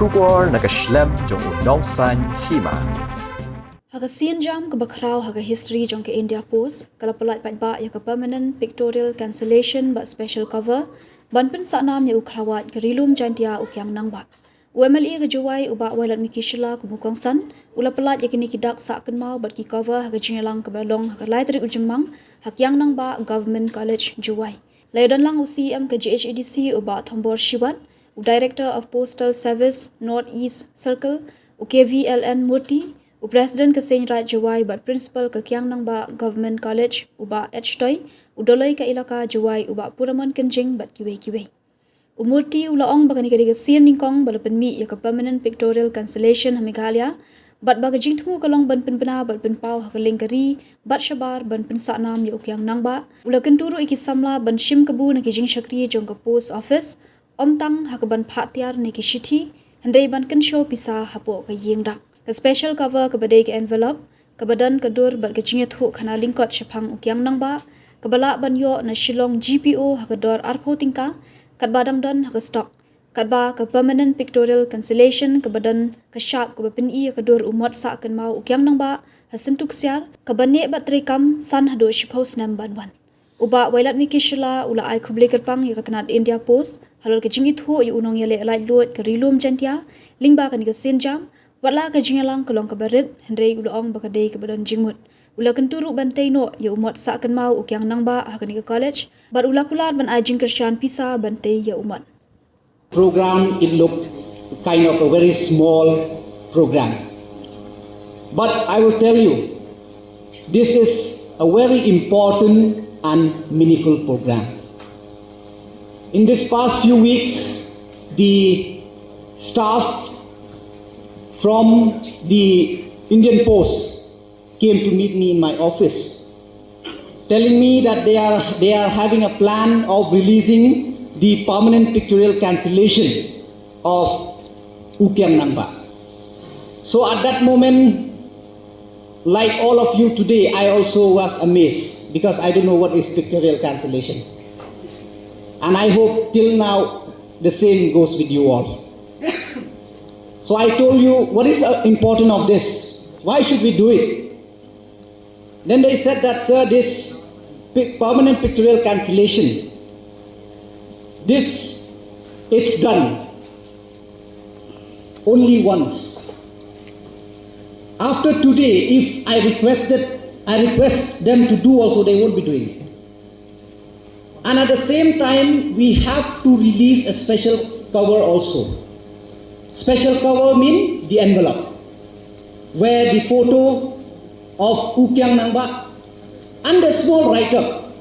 Shubor nakaslem jong unongsan Hima. Haga sian jam ke bakrau haga history jong ke India Post kala pelat ba ya ke permanent pictorial cancellation but special cover ban pen sa nam ya uklawat ke rilum jantia u Kiang Nangbah. UMLE ke jawai uba walat mikishla ke mukongsan ula pelat ya kini kidak sa kenmau bat ki cover haga jingelang ke balong haga lai trik ujemang hak Kiang Nangbah Government College jawai. Layodan lang UCM ke GHEDC uba Thombor Shibat Director of Postal Service North East Circle UKVLN Murti President ke Saint Raj Jawai bat Principal ke Kiang Nangbah Government College uba H-Toy udolai ke ilaka Jawai uba Puraman Kenjing bat kiwe-kiwe. Umurti ulaong bagani ke sian ningkong balapan mi ya ke permanent pictorial cancellation Meghalaya bat baga jingtmu kalong ban penpena bat penpau hakaling keri bat syabar ban pensaknam ya Kiang Nangbah ula kenturu iki samla ban shim kebu na kijing syakri jong ke post office om tang hakaban phatiar ne ki shithi handai ban kan show pisa hapo ka yingdak ka special cover ka badai ke envelope ka badan ka dur bat ka chinge thu khana lingkot shapang Kiang Nangbah ka bala ban yo na Shillong GPO hakador arpho tingka kat badang dan hak stock kat ba ka permanent pictorial cancellation ka badan ka sharp ka bapin I ka dur umot sa kan mau Kiang Nangbah hasentuk siar ka banne bat rekam san hado shipos nam banwan uba wailat mi kishla ula ai khuble kerpang ya katanat India Post halal ke jingit ho yu unong yale alai lot ke rilum jantia lingba kan ke senjam wala ka jingalang kolong ka barit hendrei ulaong bakadei ke badan jingmut ula kenturu bantai no ya umot sa kan mau Kiang Nangbah hakani ke college bar ula kulat ban ai jingkershan pisa bantai ya umat program. It looked kind of a very small program, but I will tell you this is a very important and meaningful program. In this past few weeks, the staff from the Indian Post came to meet me in my office, telling me that they are having a plan of releasing the permanent pictorial cancellation of Kiang Nangbah. So at that moment, like all of you today, I also was amazed because I don't know what is pictorial cancellation. And I hope till now the same goes with you all. So I told you, what is important of this? Why should we do it? Then they said that, sir, this permanent pictorial cancellation, it's done only once. After today, if I request them to do also, they won't be doing it. And at the same time, we have to release a special cover also. Special cover means the envelope, where the photo of Kiang Nangbah and a small write-up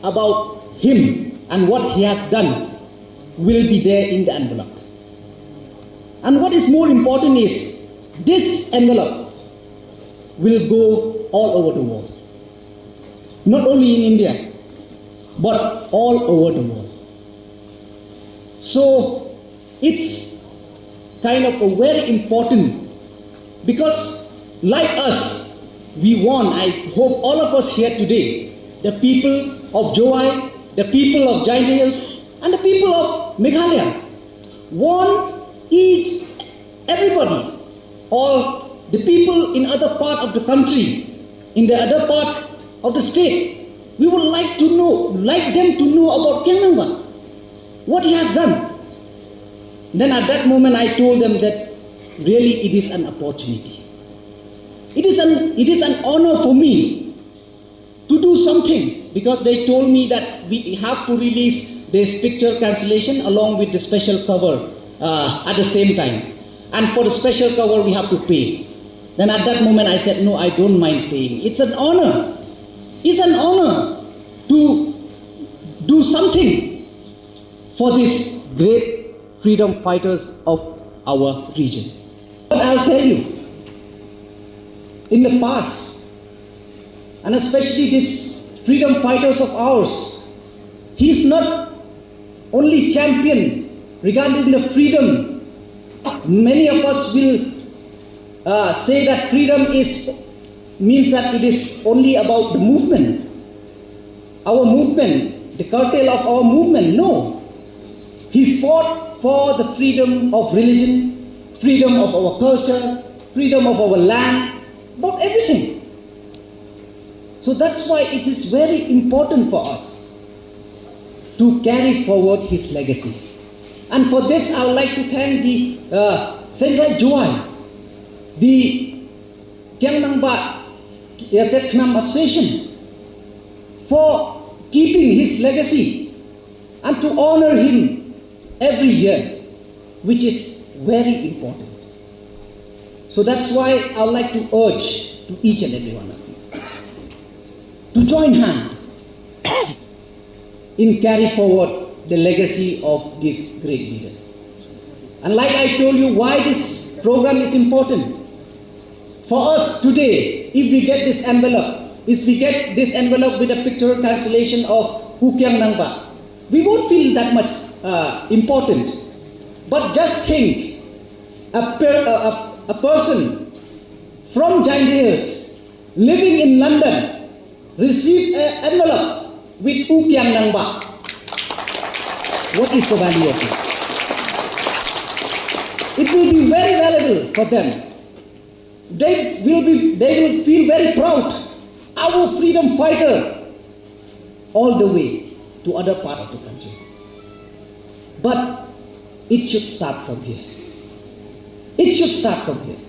about him and what he has done will be there in the envelope. And what is more important is this envelope will go all over the world. Not only in India, but all over the world. So it's kind of a very important, because like us, we want, I hope all of us here today, the people of Jawai, the people of Giant Hills, and the people of Meghalaya, want everybody, all the people in other part of the country, in the other part of the state, we would like them to know about Kiang Nangbah, what he has done. Then at that moment I told them that really it is an opportunity. It is an honor for me to do something, because they told me that we have to release this picture cancellation along with the special cover at the same time. And for the special cover we have to pay. Then at that moment I said, no, I don't mind paying. It's an honor. It's an honor to do something for these great freedom fighters of our region. But I'll tell you, in the past, and especially these freedom fighters of ours, he's not only champion regarding the freedom. Many of us will say that freedom means that it is only about the movement. Our movement, the curtail of our movement. No. He fought for the freedom of religion. freedom of our culture, freedom of our land, about everything. So that's why it is very important for us to carry forward his legacy. And for this, I would like to thank the Sendrai Joy, the Kiang Nangbah Association, for keeping his legacy and to honor him every year, which is very important. So that's why I would like to urge to each and every one of you to join hand in carry forward the legacy of this great leader. And like I told you, why this program is important. For us today, if we get this envelope, with a pictorial cancellation of Kiang Nangbah, we won't feel that much important. But just think, a person from Giant Hills living in London received an envelope with Kiang Nangbah. What is the value of it? It will be very valuable for them. They will feel very proud. Our freedom fighter, all the way to other part of the country. But it should start from here. It should start from here.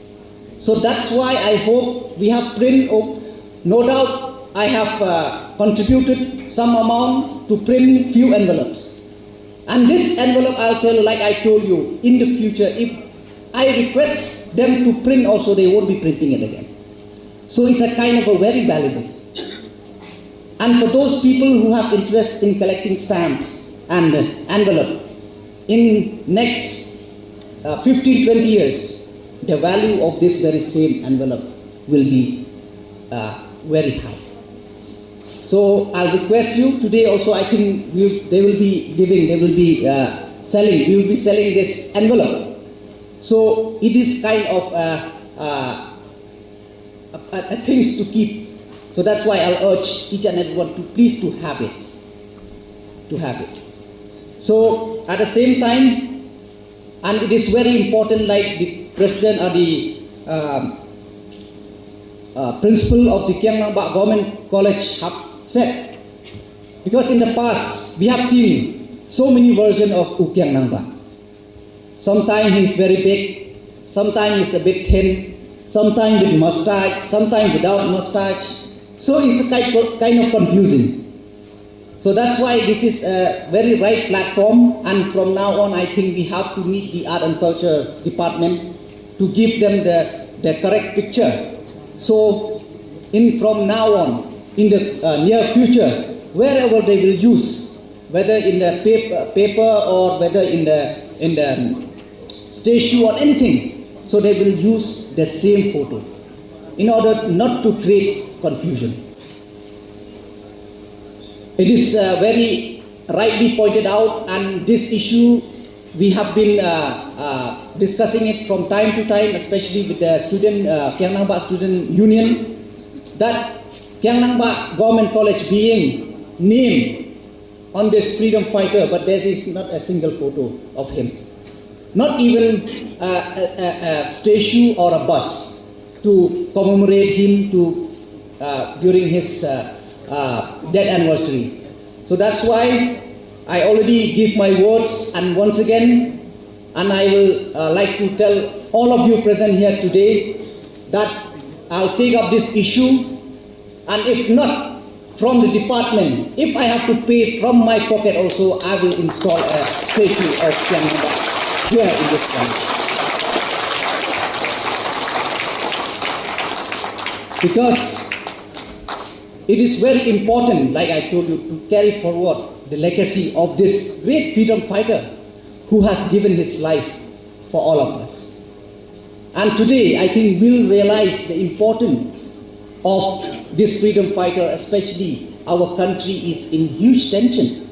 So that's why I hope we have print. No doubt I have contributed some amount to print few envelopes. And this envelope, I'll tell you, like I told you, in the future, if I request them to print also, they won't be printing it again. So it's a kind of a very valuable. And for those people who have interest in collecting stamp and envelope, in next 15-20 years, the value of this very same envelope will be very high. So I'll request you today also. I think they will be selling. We will be selling this envelope. So it is kind of things to keep. So that's why I'll urge each and everyone to please to have it. So at the same time, and it is very important, like the president or the principal of the Kiang Nangbah Government College have said, because in the past we have seen so many versions of Kiang Nangbah. Sometimes he's very big, sometimes he's a bit thin, sometimes with mustache, sometimes without mustache. So it's kind of confusing. So that's why this is a very right platform, and from now on I think we have to meet the Art and Culture Department to give them the correct picture. So from now on, in the near future, wherever they will use, whether in the paper or whether in the statue or anything, so they will use the same photo in order not to create confusion. It is very rightly pointed out, and this issue we have been discussing it from time to time, especially with the Kiang Nangbah Student Union, that Kiang Nangbah Government College being named on this freedom fighter, but there is not a single photo of him. Not even a statue or a bus to commemorate him during his death anniversary. So that's why I already give my words, and once again, and I will like to tell all of you present here today that I'll take up this issue, and if not from the department, if I have to pay from my pocket also, I will install a statue of Kiang Nangbah here in this country. Because it is very important, like I told you, to carry forward the legacy of this great freedom fighter who has given his life for all of us. And today, I think we'll realize the importance of this freedom fighter, especially our country is in huge tension.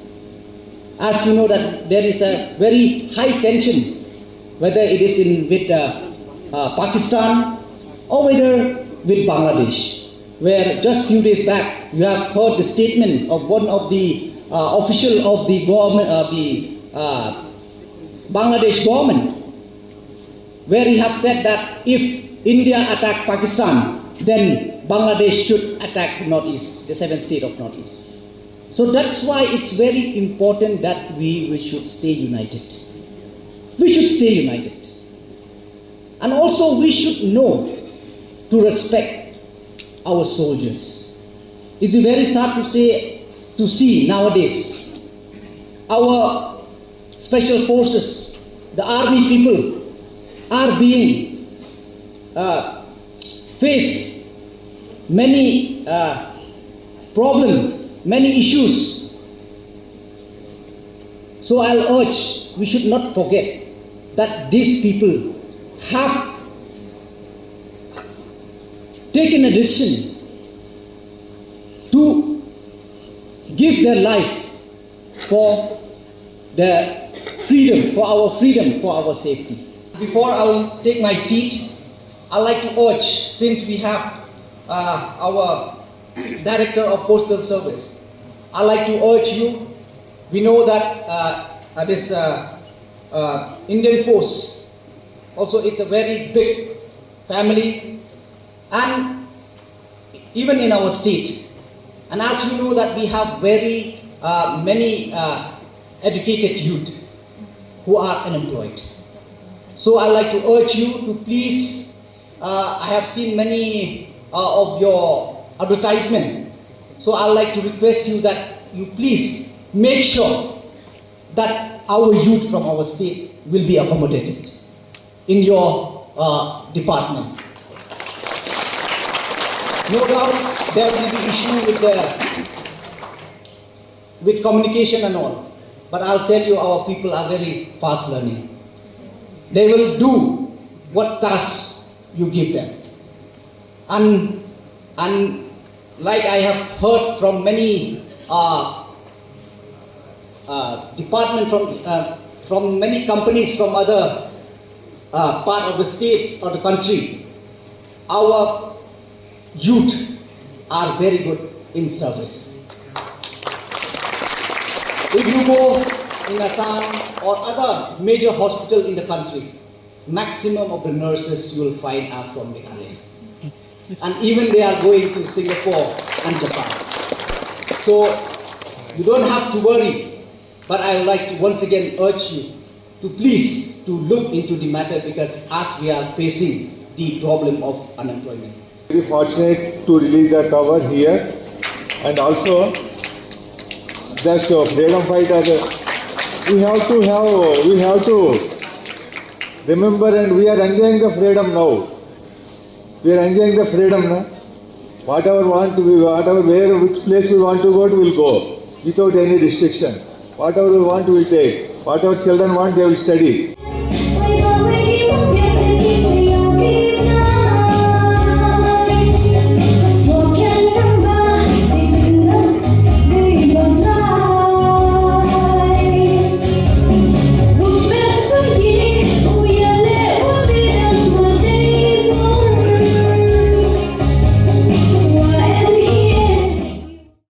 As you know that there is a very high tension, whether it is with Pakistan or whether with Bangladesh, where just few days back you have heard the statement of one of the official of the government, Bangladesh government, where he has said that if India attack Pakistan, then Bangladesh should attack Northeast, the seventh state of Northeast. So that's why it's very important that we should stay united. We should stay united. And also we should know to respect our soldiers. It's very sad to see nowadays our special forces, the army people, are being face many problems, many issues. So I'll urge we should not forget that these people have taken a decision to give their life for the freedom, for our safety. Before I'll take my seat, I'd like to urge, since we have our Director of Postal Service, I'd like to urge you. We know that this Indian Post, also it's a very big family, and even in our state. And as you know that we have very many educated youth who are unemployed. So I'd like to urge you to please, I have seen many of your advertisement. So I'd like to request you that you please make sure that our youth from our state will be accommodated in your department. No doubt there will be issue with communication and all. But I'll tell you, our people are very fast learning. They will do what task you give them. And like I have heard from many departments from many companies from other part of the states or the country, our youth are very good in service. If you go in Assam or other major hospital in the country, maximum of the nurses you will find are from Meghalaya. And even they are going to Singapore and Japan. So you don't have to worry, but I would like to once again urge you to please to look into the matter, because as we are facing the problem of unemployment. Very fortunate to release the cover here, and also that freedom fighter. We have to remember, and we are enjoying the freedom now. We are enjoying the freedom now. Whatever which place we want to go to, we'll go without any restriction. Whatever we want, we will take. Whatever children want, they will study.